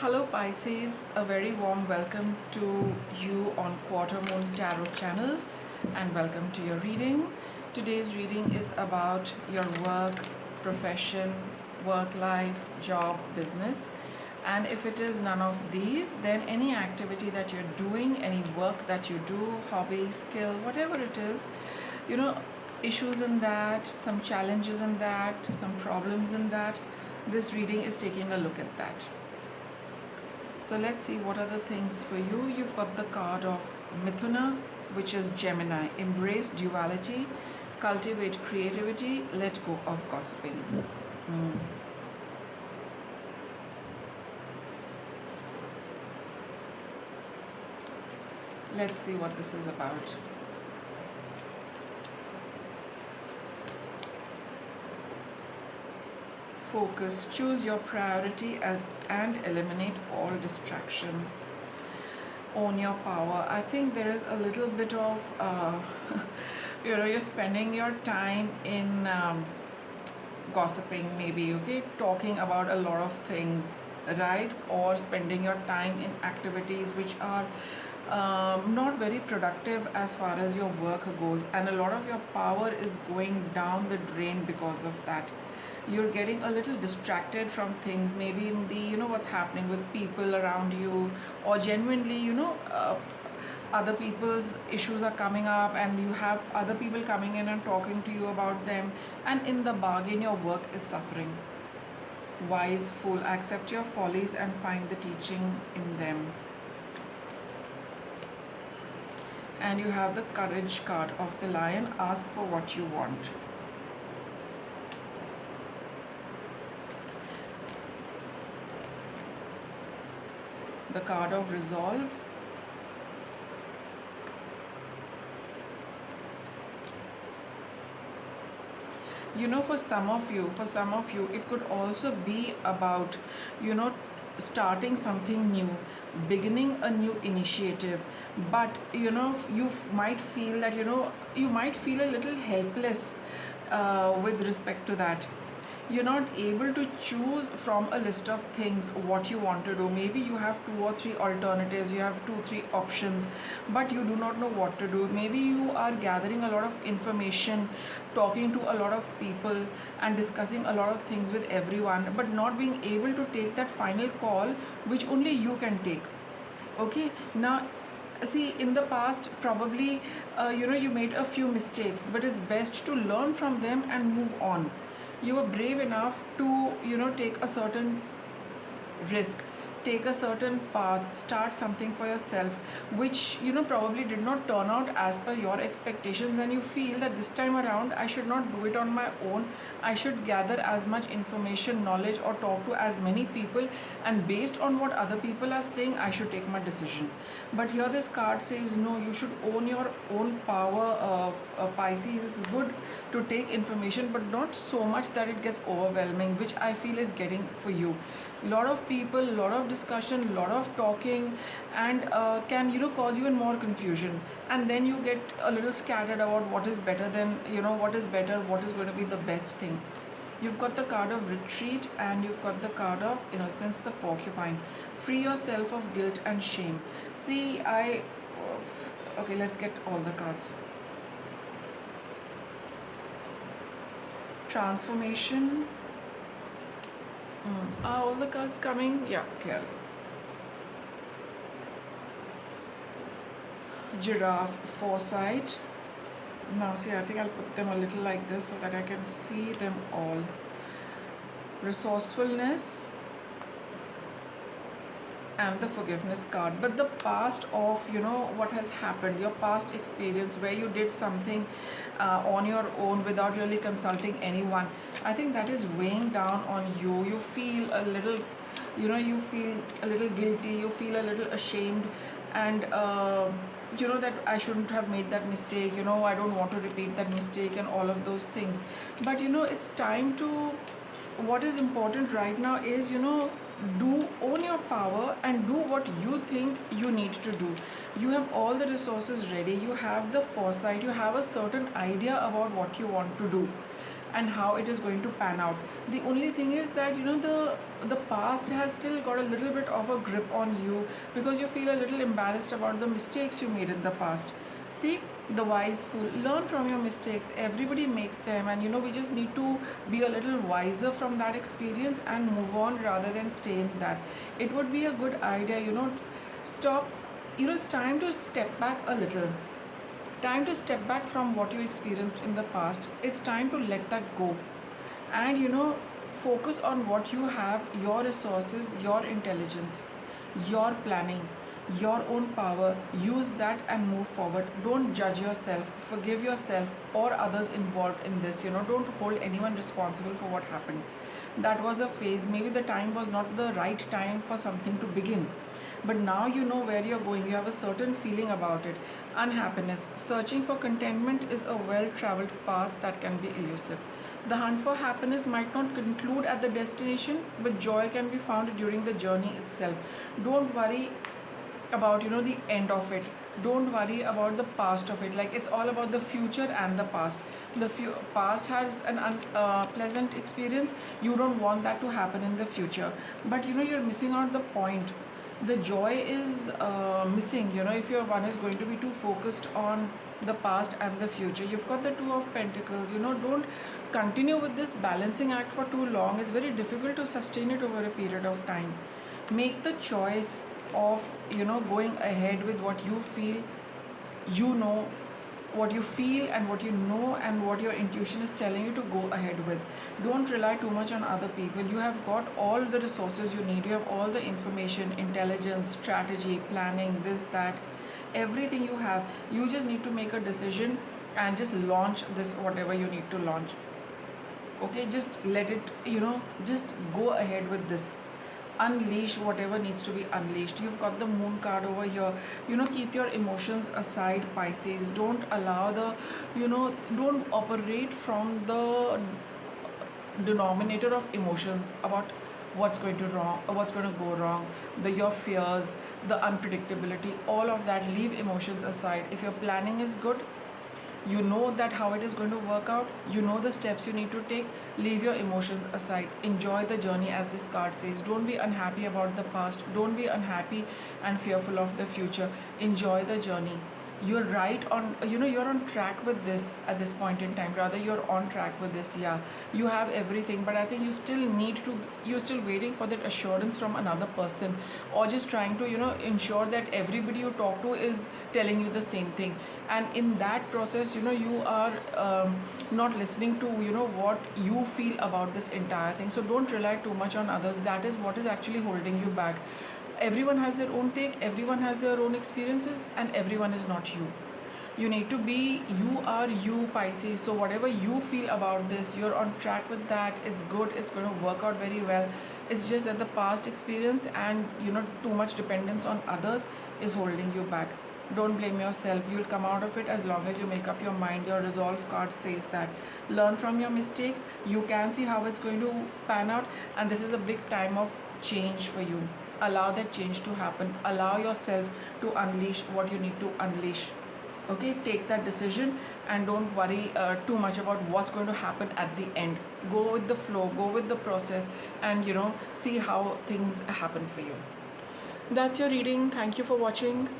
Hello Pisces, a very warm welcome to you on Quarter Moon Tarot channel and welcome to your reading. Today's reading is about your work, profession, work life, job, business. And if it is none of these, then any activity that you're doing, any work that you do, hobby, skill, whatever it is, issues in that, some challenges in that, some problems in that, this reading is taking a look at that. So let's see what are the things for you. You've got the card of Mithuna, which is Gemini. Embrace duality, cultivate creativity, let go of gossiping. Let's see what this is about. Focus, choose your priority and eliminate all distractions. Own your power. I think there is a little bit of you're spending your time in gossiping, maybe, okay, talking about a lot of things, right? Or spending your time in activities which are not very productive as far as your work goes, and a lot of your power is going down the drain because of that. You're getting a little distracted from things, maybe in the what's happening with people around you, or genuinely other people's issues are coming up and you have other people coming in and talking to you about them, and in the bargain your work is suffering. Wise fool, accept your follies and find the teaching in them. And you have the courage card of the Lion. Ask for what you want. The card of Resolve. For some of you it could also be about starting something new, beginning a new initiative, but you might feel that you might feel a little helpless with respect to that. You're not able to choose from a list of things what you want to do. Maybe you have 2 or 3 alternatives, you have 2-3 options, but you do not know what to do. Maybe you are gathering a lot of information, talking to a lot of people and discussing a lot of things with everyone, but not being able to take that final call which only you can take. Okay, now see, in the past probably you made a few mistakes, but it's best to learn from them and move on. You were brave enough to take a certain risk, take a certain path, start something for yourself which probably did not turn out as per your expectations, and you feel that this time around I should not do it on my own. I should gather as much information, knowledge, or talk to as many people, and based on what other people are saying I should take my decision. But here this card says no, you should own your own power. Pisces, it's good to take information, but not so much that it gets overwhelming, which I feel is getting for you. Lot of people, lot of discussion, lot of talking, and can cause even more confusion, and then you get a little scattered about what is better than what is better, what is going to be the best thing. You've got the card of Retreat, and you've got the card of Innocence, the Porcupine. Free yourself of guilt and shame. See, okay, let's get all the cards. Transformation. Are all the cards coming? Yeah, clearly. Giraffe, Foresight. Now see, I think I'll put them a little like this so that I can see them all. Resourcefulness and the Forgiveness card. But the past of what has happened, your past experience where you did something on your own without really consulting anyone, I think that is weighing down on you. You feel a little you feel a little guilty, you feel a little ashamed, and that I shouldn't have made that mistake, I don't want to repeat that mistake and all of those things. But it's time to, what is important right now is own your power and do what you think you need to do. You have all the resources ready, you have the foresight, you have a certain idea about what you want to do, and how it is going to pan out. The only thing is that the past has still got a little bit of a grip on you, because you feel a little embarrassed about the mistakes you made in the past. See, the wise fool, learn from your mistakes. Everybody makes them, and we just need to be a little wiser from that experience and move on rather than stay in that. It would be a good idea, stop. It's time to step back a little. Time to step back from what you experienced in the past. It's time to let that go, and focus on what you have, your resources, your intelligence, your planning, your own power. Use that and move forward. Don't judge yourself, forgive yourself or others involved in this. Don't hold anyone responsible for what happened. That was a phase. Maybe the time was not the right time for something to begin, but now you know where you're going. You have a certain feeling about it. Unhappiness, searching for contentment is a well traveled path that can be elusive. The hunt for happiness might not conclude at the destination, but joy can be found during the journey itself. Don't worry about the end of it. Don't worry about the past of it. Like, it's all about the future and the past. The past has an unpleasant experience. You don't want that to happen in the future, but you're missing out the point. The joy is missing, if your one is going to be too focused on the past and the future. You've got the Two of Pentacles. Don't continue with this balancing act for too long. It's very difficult to sustain it over a period of time. Make the choice of going ahead with what you feel. What you feel and what and what your intuition is telling you to go ahead with. Don't rely too much on other people. You have got all the resources you need. You have all the information, intelligence, strategy, planning, this, that, everything you have. You just need to make a decision and just launch this, whatever you need to launch. Okay, just let it, just go ahead with this. Unleash whatever needs to be unleashed. You've got the Moon card over here. Keep your emotions aside, Pisces. Don't allow don't operate from the denominator of emotions about what's going to go wrong, your fears, the unpredictability, all of that. Leave emotions aside. If your planning is good, you know that how it is going to work out, the steps you need to take. Leave your emotions aside. Enjoy the journey, as this card says. Don't be unhappy about the past. Don't be unhappy and fearful of the future. Enjoy the journey. You're right on, you're on track with this at this point in time. Rather, you're on track with this. Yeah, you have everything, but I think you're still waiting for that assurance from another person, or just trying to ensure that everybody you talk to is telling you the same thing. And in that process, you are not listening to what you feel about this entire thing. So don't rely too much on others. That is what is actually holding you back. Everyone has their own take, everyone has their own experiences, and everyone is not you. You need to be, you are you, Pisces. So whatever you feel about this, you're on track with that. It's good, it's going to work out very well. It's just that the past experience and too much dependence on others is holding you back. Don't blame yourself. You'll come out of it as long as you make up your mind. Your resolve card says that. Learn from your mistakes. You can see how it's going to pan out, and this is a big time of change for you. Allow that change to happen. Allow yourself to unleash what you need to unleash. Okay, take that decision and don't worry too much about what's going to happen at the end. Go with the flow, go with the process, and see how things happen for you. That's your reading. Thank you for watching.